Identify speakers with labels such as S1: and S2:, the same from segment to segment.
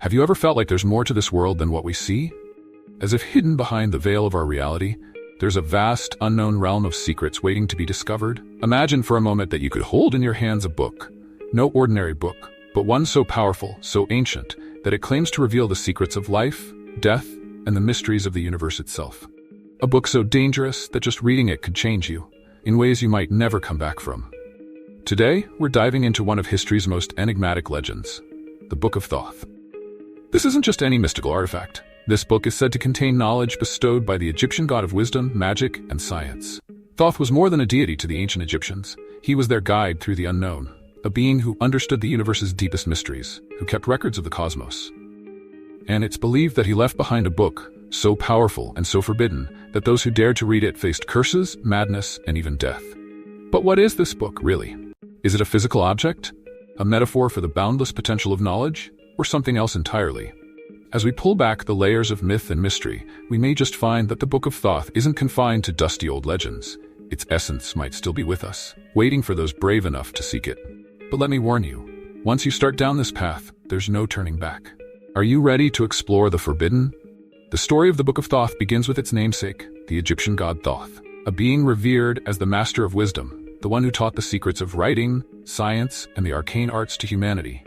S1: Have you ever felt like there's more to this world than what we see? As if hidden behind the veil of our reality, there's a vast, unknown realm of secrets waiting to be discovered. Imagine for a moment that you could hold in your hands a book. No ordinary book, but one so powerful, so ancient, that it claims to reveal the secrets of life, death, and the mysteries of the universe itself. A book so dangerous that just reading it could change you, in ways you might never come back from. Today, we're diving into one of history's most enigmatic legends, the Book of Thoth. This isn't just any mystical artifact. This book is said to contain knowledge bestowed by the Egyptian god of wisdom, magic, and science. Thoth was more than a deity to the ancient Egyptians. He was their guide through the unknown, a being who understood the universe's deepest mysteries, who kept records of the cosmos. And it's believed that he left behind a book so powerful and so forbidden that those who dared to read it faced curses, madness, and even death. But what is this book, really? Is it a physical object? A metaphor for the boundless potential of knowledge? Or something else entirely? As we pull back the layers of myth and mystery, we may just find that the Book of Thoth isn't confined to dusty old legends. Its essence might still be with us, waiting for those brave enough to seek it. But let me warn you, once you start down this path, there's no turning back. Are you ready to explore the forbidden? The story of the Book of Thoth begins with its namesake, the Egyptian god Thoth, a being revered as the master of wisdom, the one who taught the secrets of writing, science, and the arcane arts to humanity.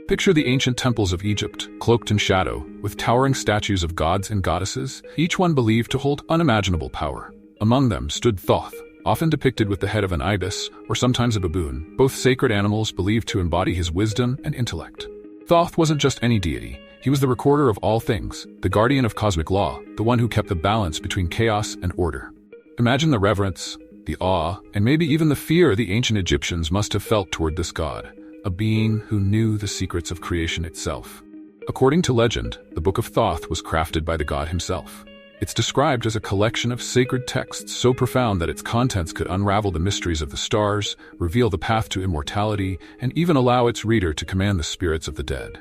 S1: Picture the ancient temples of Egypt, cloaked in shadow, with towering statues of gods and goddesses, each one believed to hold unimaginable power. Among them stood Thoth, often depicted with the head of an ibis, or sometimes a baboon, both sacred animals believed to embody his wisdom and intellect. Thoth wasn't just any deity. He was the recorder of all things, the guardian of cosmic law, the one who kept the balance between chaos and order. Imagine the reverence, the awe, and maybe even the fear the ancient Egyptians must have felt toward this god, a being who knew the secrets of creation itself. According to legend, the Book of Thoth was crafted by the god himself. It's described as a collection of sacred texts so profound that its contents could unravel the mysteries of the stars, reveal the path to immortality, and even allow its reader to command the spirits of the dead.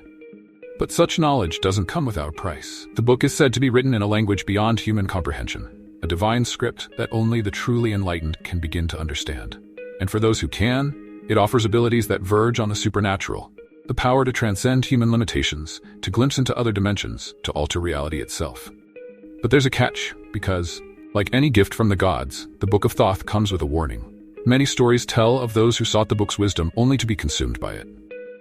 S1: But such knowledge doesn't come without a price. The book is said to be written in a language beyond human comprehension, a divine script that only the truly enlightened can begin to understand. And for those who can, it offers abilities that verge on the supernatural, the power to transcend human limitations, to glimpse into other dimensions, to alter reality itself. But there's a catch, because, like any gift from the gods, the Book of Thoth comes with a warning. Many stories tell of those who sought the book's wisdom only to be consumed by it.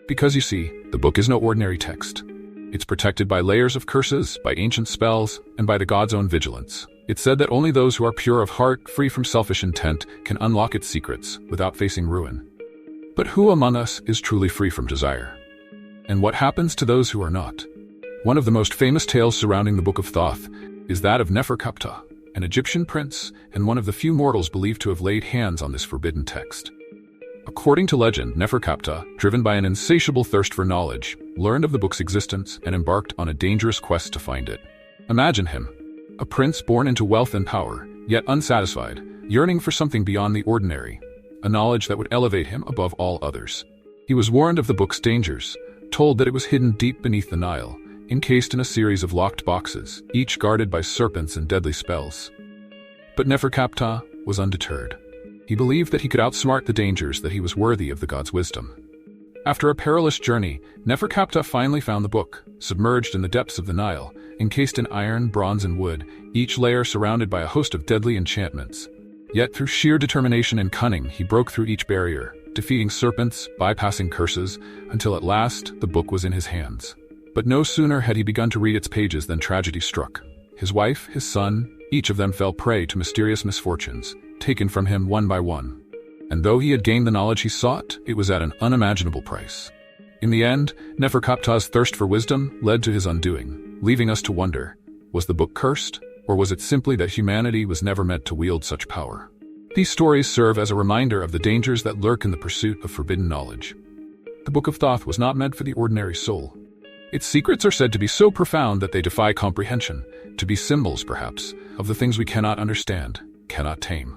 S1: Because you see, the book is no ordinary text. It's protected by layers of curses, by ancient spells, and by the god's own vigilance. It's said that only those who are pure of heart, free from selfish intent, can unlock its secrets without facing ruin. But who among us is truly free from desire? And what happens to those who are not? One of the most famous tales surrounding the Book of Thoth is that of Neferkaptah, an Egyptian prince and one of the few mortals believed to have laid hands on this forbidden text. According to legend, Neferkaptah, driven by an insatiable thirst for knowledge, learned of the book's existence and embarked on a dangerous quest to find it. Imagine him, a prince born into wealth and power, yet unsatisfied, yearning for something beyond the ordinary, a knowledge that would elevate him above all others. He was warned of the book's dangers, told that it was hidden deep beneath the Nile, encased in a series of locked boxes, each guarded by serpents and deadly spells. But Neferkaptah was undeterred. He believed that he could outsmart the dangers, that he was worthy of the god's wisdom. After a perilous journey, Neferkaptah finally found the book, submerged in the depths of the Nile, encased in iron, bronze, and wood, each layer surrounded by a host of deadly enchantments. Yet through sheer determination and cunning, he broke through each barrier, defeating serpents, bypassing curses, until at last the book was in his hands. But no sooner had he begun to read its pages than tragedy struck. His wife, his son, each of them fell prey to mysterious misfortunes, taken from him one by one. And though he had gained the knowledge he sought, it was at an unimaginable price. In the end, Neferkaptah's thirst for wisdom led to his undoing, leaving us to wonder, was the book cursed, or was it simply that humanity was never meant to wield such power? These stories serve as a reminder of the dangers that lurk in the pursuit of forbidden knowledge. The Book of Thoth was not meant for the ordinary soul. Its secrets are said to be so profound that they defy comprehension, to be symbols, perhaps, of the things we cannot understand, cannot tame.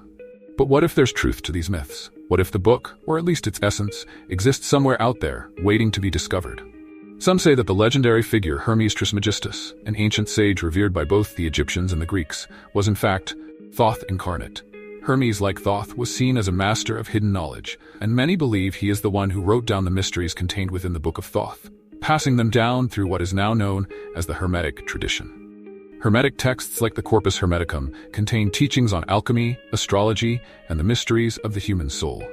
S1: But what if there's truth to these myths? What if the book, or at least its essence, exists somewhere out there, waiting to be discovered? Some say that the legendary figure Hermes Trismegistus, an ancient sage revered by both the Egyptians and the Greeks, was in fact Thoth incarnate. Hermes, like Thoth, was seen as a master of hidden knowledge, and many believe he is the one who wrote down the mysteries contained within the Book of Thoth. passing them down through what is now known as the Hermetic tradition. Hermetic texts like the Corpus Hermeticum contain teachings on alchemy, astrology, and the mysteries of the human soul.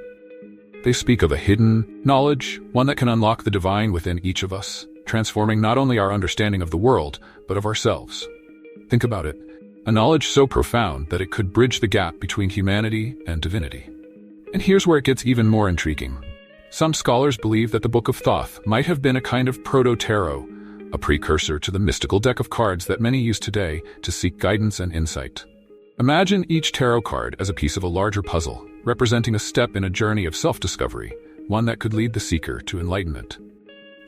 S1: They speak of a hidden knowledge, one that can unlock the divine within each of us, transforming not only our understanding of the world, but of ourselves. Think about it, a knowledge so profound that it could bridge the gap between humanity and divinity. And here's where it gets even more intriguing. Some scholars believe that the Book of Thoth might have been a kind of proto-tarot, a precursor to the mystical deck of cards that many use today to seek guidance and insight. Imagine each tarot card as a piece of a larger puzzle, representing a step in a journey of self-discovery, one that could lead the seeker to enlightenment.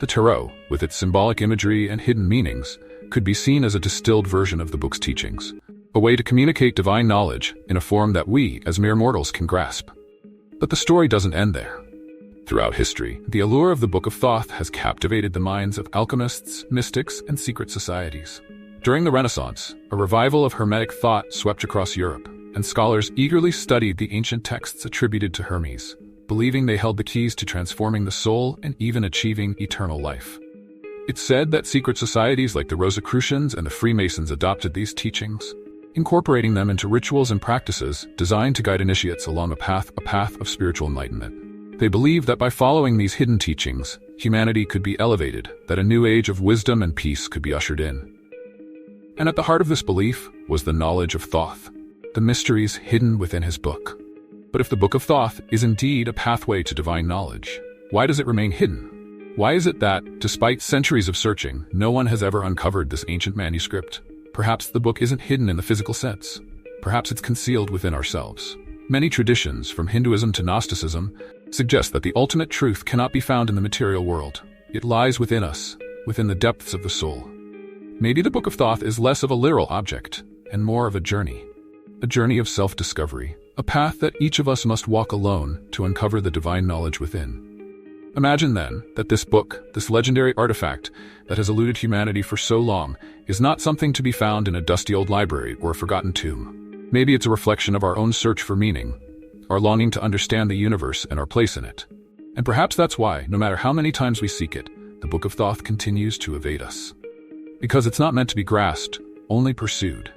S1: The tarot, with its symbolic imagery and hidden meanings, could be seen as a distilled version of the book's teachings, a way to communicate divine knowledge in a form that we, as mere mortals, can grasp. But the story doesn't end there. Throughout history, the allure of the Book of Thoth has captivated the minds of alchemists, mystics, and secret societies. During the Renaissance, a revival of Hermetic thought swept across Europe, and scholars eagerly studied the ancient texts attributed to Hermes, believing they held the keys to transforming the soul and even achieving eternal life. It's said that secret societies like the Rosicrucians and the Freemasons adopted these teachings, incorporating them into rituals and practices designed to guide initiates along a path of spiritual enlightenment. They believed that by following these hidden teachings, humanity could be elevated, that a new age of wisdom and peace could be ushered in. And at the heart of this belief was the knowledge of Thoth, the mysteries hidden within his book. But if the Book of Thoth is indeed a pathway to divine knowledge, why does it remain hidden? Why is it that, despite centuries of searching, no one has ever uncovered this ancient manuscript? Perhaps the book isn't hidden in the physical sense. Perhaps it's concealed within ourselves. Many traditions, from Hinduism to Gnosticism, suggest that the ultimate truth cannot be found in the material world. It lies within us, within the depths of the soul. Maybe the Book of Thoth is less of a literal object, and more of a journey of self-discovery, a path that each of us must walk alone to uncover the divine knowledge within. Imagine then that this book, this legendary artifact that has eluded humanity for so long, is not something to be found in a dusty old library or a forgotten tomb. Maybe it's a reflection of our own search for meaning, our longing to understand the universe and our place in it. And perhaps that's why, no matter how many times we seek it, the Book of Thoth continues to evade us. Because it's not meant to be grasped, only pursued.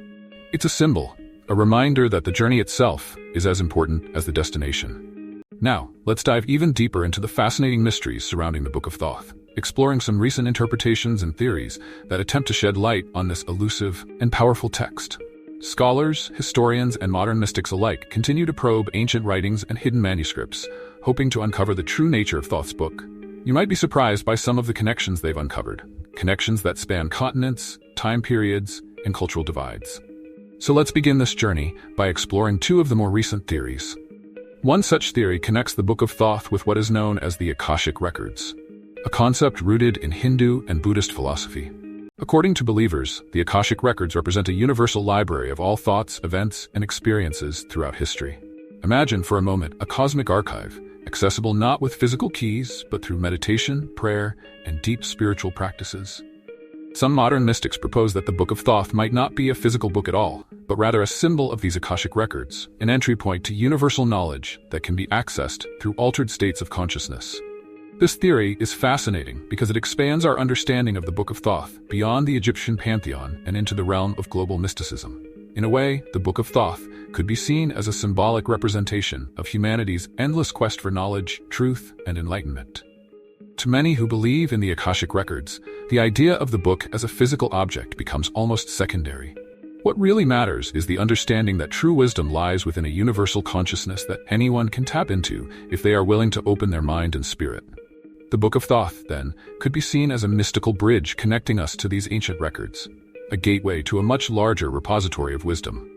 S1: It's a symbol, a reminder that the journey itself is as important as the destination. Now, let's dive even deeper into the fascinating mysteries surrounding the Book of Thoth, exploring some recent interpretations and theories that attempt to shed light on this elusive and powerful text. Scholars, historians, and modern mystics alike continue to probe ancient writings and hidden manuscripts, hoping to uncover the true nature of Thoth's book. You might be surprised by some of the connections they've uncovered, connections that span continents, time periods, and cultural divides. So let's begin this journey by exploring two of the more recent theories. One such theory connects the Book of Thoth with what is known as the Akashic Records, a concept rooted in Hindu and Buddhist philosophy. According to believers, the Akashic Records represent a universal library of all thoughts, events, and experiences throughout history. Imagine for a moment a cosmic archive, accessible not with physical keys, but through meditation, prayer, and deep spiritual practices. Some modern mystics propose that the Book of Thoth might not be a physical book at all, but rather a symbol of these Akashic Records, an entry point to universal knowledge that can be accessed through altered states of consciousness. This theory is fascinating because it expands our understanding of the Book of Thoth beyond the Egyptian pantheon and into the realm of global mysticism. In a way, the Book of Thoth could be seen as a symbolic representation of humanity's endless quest for knowledge, truth, and enlightenment. To many who believe in the Akashic Records, the idea of the book as a physical object becomes almost secondary. What really matters is the understanding that true wisdom lies within a universal consciousness that anyone can tap into if they are willing to open their mind and spirit. The Book of Thoth, then, could be seen as a mystical bridge connecting us to these ancient records, a gateway to a much larger repository of wisdom.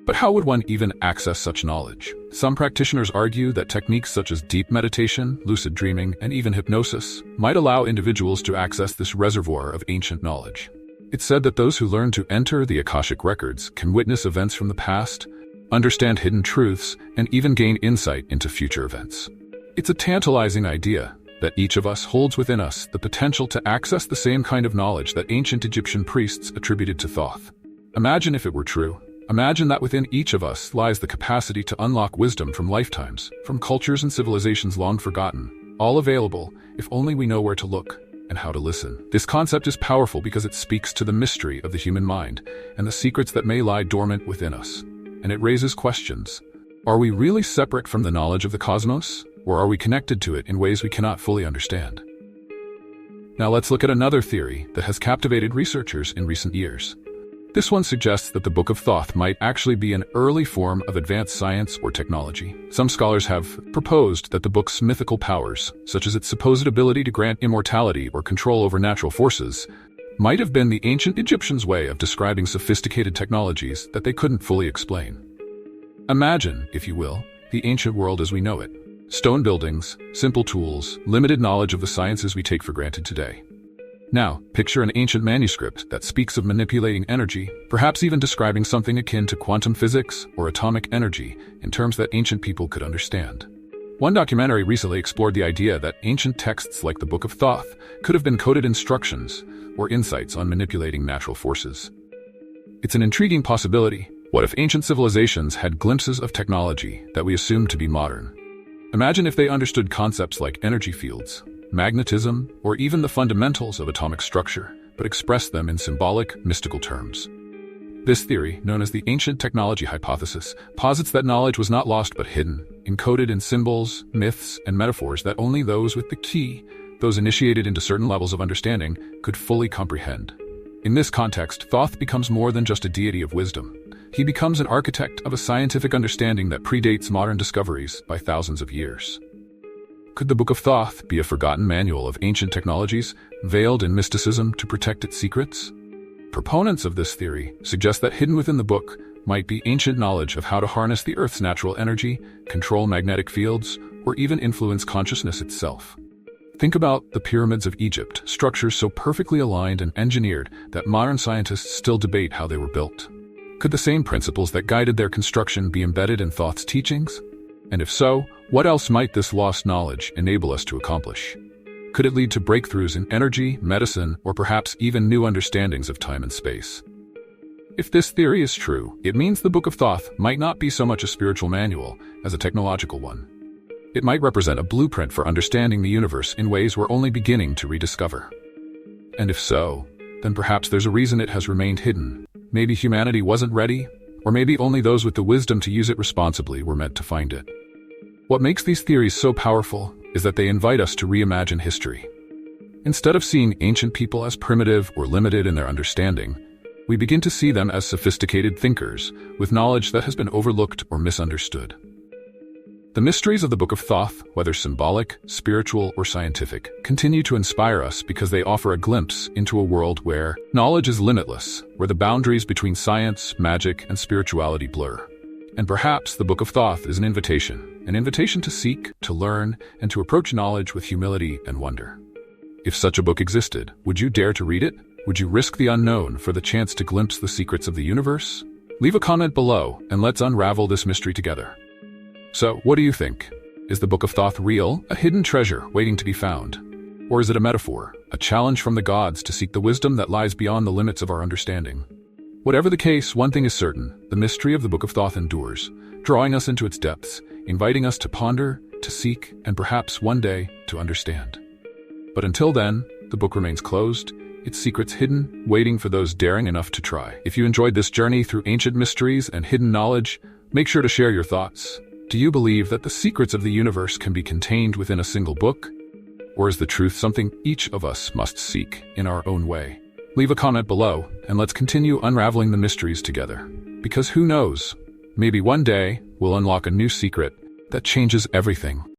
S1: But how would one even access such knowledge? Some practitioners argue that techniques such as deep meditation, lucid dreaming, and even hypnosis might allow individuals to access this reservoir of ancient knowledge. It's said that those who learn to enter the Akashic Records can witness events from the past, understand hidden truths, and even gain insight into future events. It's a tantalizing idea that each of us holds within us the potential to access the same kind of knowledge that ancient Egyptian priests attributed to Thoth. Imagine if it were true. Imagine that within each of us lies the capacity to unlock wisdom from lifetimes, from cultures and civilizations long forgotten, all available if only we know where to look. and how to listen. This concept is powerful because it speaks to the mystery of the human mind and the secrets that may lie dormant within us. And it raises questions. Are we really separate from the knowledge of the cosmos, or are we connected to it in ways we cannot fully understand? Now let's look at another theory that has captivated researchers in recent years. This one suggests that the Book of Thoth might actually be an early form of advanced science or technology. Some scholars have proposed that the book's mythical powers, such as its supposed ability to grant immortality or control over natural forces, might have been the ancient Egyptians' way of describing sophisticated technologies that they couldn't fully explain. Imagine, if you will, the ancient world as we know it. Stone buildings, simple tools, limited knowledge of the sciences we take for granted today. Now, picture an ancient manuscript that speaks of manipulating energy, perhaps even describing something akin to quantum physics or atomic energy in terms that ancient people could understand. One documentary recently explored the idea that ancient texts like the Book of Thoth could have been coded instructions or insights on manipulating natural forces. It's an intriguing possibility. What if ancient civilizations had glimpses of technology that we assume to be modern? Imagine if they understood concepts like energy fields, magnetism, or even the fundamentals of atomic structure, but expressed them in symbolic, mystical terms. This theory, known as the ancient technology hypothesis, posits that knowledge was not lost but hidden, encoded in symbols, myths, and metaphors that only those with the key, those initiated into certain levels of understanding, could fully comprehend. In this context, Thoth becomes more than just a deity of wisdom. He becomes an architect of a scientific understanding that predates modern discoveries by thousands of years. Could the Book of Thoth be a forgotten manual of ancient technologies, veiled in mysticism to protect its secrets? Proponents of this theory suggest that hidden within the book might be ancient knowledge of how to harness the Earth's natural energy, control magnetic fields, or even influence consciousness itself. Think about the pyramids of Egypt, structures so perfectly aligned and engineered that modern scientists still debate how they were built. Could the same principles that guided their construction be embedded in Thoth's teachings? And if so, what else might this lost knowledge enable us to accomplish? Could it lead to breakthroughs in energy, medicine, or perhaps even new understandings of time and space? If this theory is true, it means the Book of Thoth might not be so much a spiritual manual as a technological one. It might represent a blueprint for understanding the universe in ways we're only beginning to rediscover. And if so, then perhaps there's a reason it has remained hidden. Maybe humanity wasn't ready, or maybe only those with the wisdom to use it responsibly were meant to find it. What makes these theories so powerful is that they invite us to reimagine history. Instead of seeing ancient people as primitive or limited in their understanding, we begin to see them as sophisticated thinkers with knowledge that has been overlooked or misunderstood. The mysteries of the Book of Thoth, whether symbolic, spiritual, or scientific, continue to inspire us because they offer a glimpse into a world where knowledge is limitless, where the boundaries between science, magic, and spirituality blur. And perhaps the Book of Thoth is an invitation to seek, to learn, and to approach knowledge with humility and wonder. If such a book existed, would you dare to read it? Would you risk the unknown for the chance to glimpse the secrets of the universe? Leave a comment below, and let's unravel this mystery together. So, what do you think? Is the Book of Thoth real, a hidden treasure waiting to be found? Or is it a metaphor, a challenge from the gods to seek the wisdom that lies beyond the limits of our understanding? Whatever the case, one thing is certain: the mystery of the Book of Thoth endures, drawing us into its depths, inviting us to ponder, to seek, and perhaps one day to understand. But until then, the book remains closed, its secrets hidden, waiting for those daring enough to try. If you enjoyed this journey through ancient mysteries and hidden knowledge, make sure to share your thoughts. Do you believe that the secrets of the universe can be contained within a single book? Or is the truth something each of us must seek in our own way? Leave a comment below, and let's continue unraveling the mysteries together. Because who knows, maybe one day we'll unlock a new secret that changes everything.